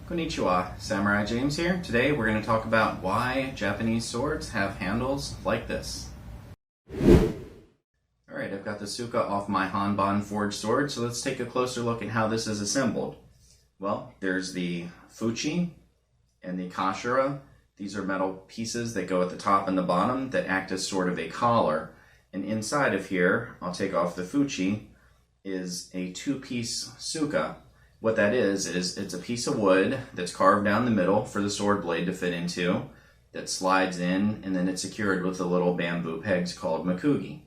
Konnichiwa, Samurai James here. Today we're going to talk about why Japanese swords have handles like this. Alright, I've got the Suka off my Hanban forged sword, so let's take a closer look at how this is assembled. Well, there's the Fuchi and the Kashira. These are metal pieces that go at the top and the bottom that act as sort of a collar. And inside of here, I'll take off the Fuchi, is a two-piece Suka. What that is it's a piece of wood that's carved down the middle for the sword blade to fit into, that slides in, and then it's secured with the little bamboo pegs called makugi.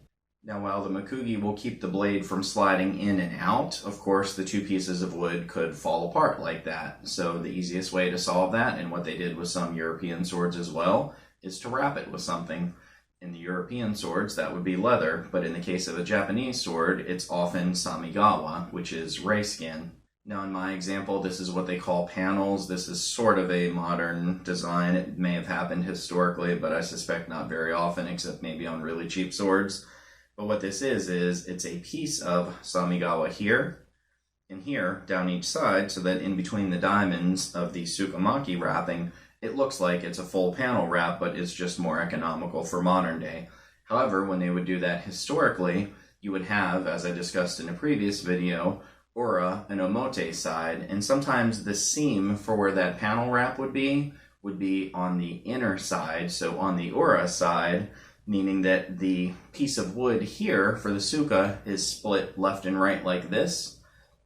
Now, while the makugi will keep the blade from sliding in and out, of course the two pieces of wood could fall apart like that. So the easiest way to solve that, and what they did with some European swords as well, is to wrap it with something. In the European swords, that would be leather, but in the case of a Japanese sword, it's often samigawa, which is ray skin. Now in my example, this is what they call panels. This is sort of a modern design. It may have happened historically, but I suspect not very often, except maybe on really cheap swords. But what this is it's a piece of samigawa here and here down each side, so that in between the diamonds of the tsukamaki wrapping, it looks like it's a full panel wrap, but it's just more economical for modern day. However, when they would do that historically, you would have, as I discussed in a previous video, ura and omote side, and sometimes the seam for where that panel wrap would be on the inner side, so on the ura side, meaning that the piece of wood here for the Suka is split left and right like this,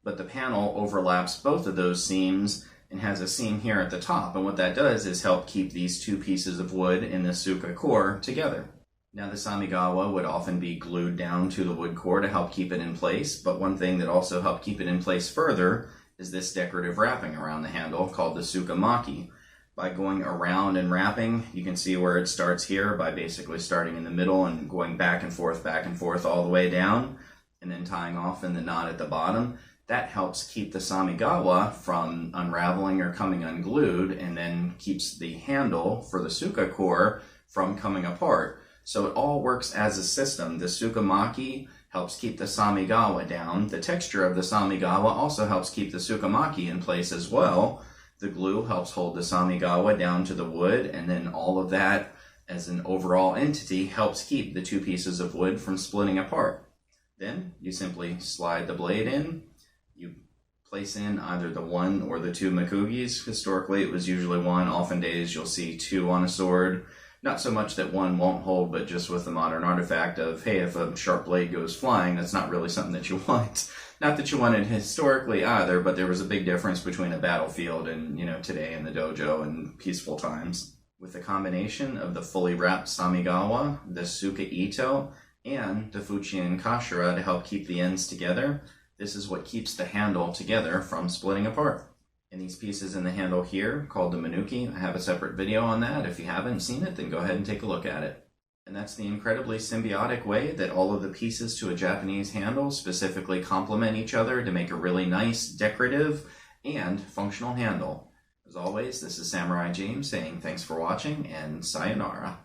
but the panel overlaps both of those seams and has a seam here at the top, and what that does is help keep these two pieces of wood in the Suka core together. Now the samigawa would often be glued down to the wood core to help keep it in place, but one thing that also helped keep it in place further is this decorative wrapping around the handle called the tsukamaki. By going around and wrapping, you can see where it starts here by basically starting in the middle and going back and forth all the way down, and then tying off in the knot at the bottom. That helps keep the samigawa from unraveling or coming unglued, and then keeps the handle for the Suka core from coming apart. So it all works as a system. The tsukamaki helps keep the samigawa down. The texture of the samigawa also helps keep the tsukamaki in place as well. The glue helps hold the samigawa down to the wood, and then all of that as an overall entity helps keep the two pieces of wood from splitting apart. Then you simply slide the blade in. You place in either the one or the two makugis. Historically, it was usually one. Often days you'll see two on a sword. Not so much that one won't hold, but just with the modern artifact of, hey, if a sharp blade goes flying, that's not really something that you want. Not that you wanted historically either, but there was a big difference between a battlefield and, today in the dojo and peaceful times. With the combination of the fully wrapped samigawa, the Suka Ito, and the Fuchi and Kashira to help keep the ends together, this is what keeps the handle together from splitting apart. And these pieces in the handle here, called the Menuki, I have a separate video on that. If you haven't seen it, then go ahead and take a look at it. And that's the incredibly symbiotic way that all of the pieces to a Japanese handle specifically complement each other to make a really nice, decorative, and functional handle. As always, this is Samurai James saying thanks for watching, and sayonara.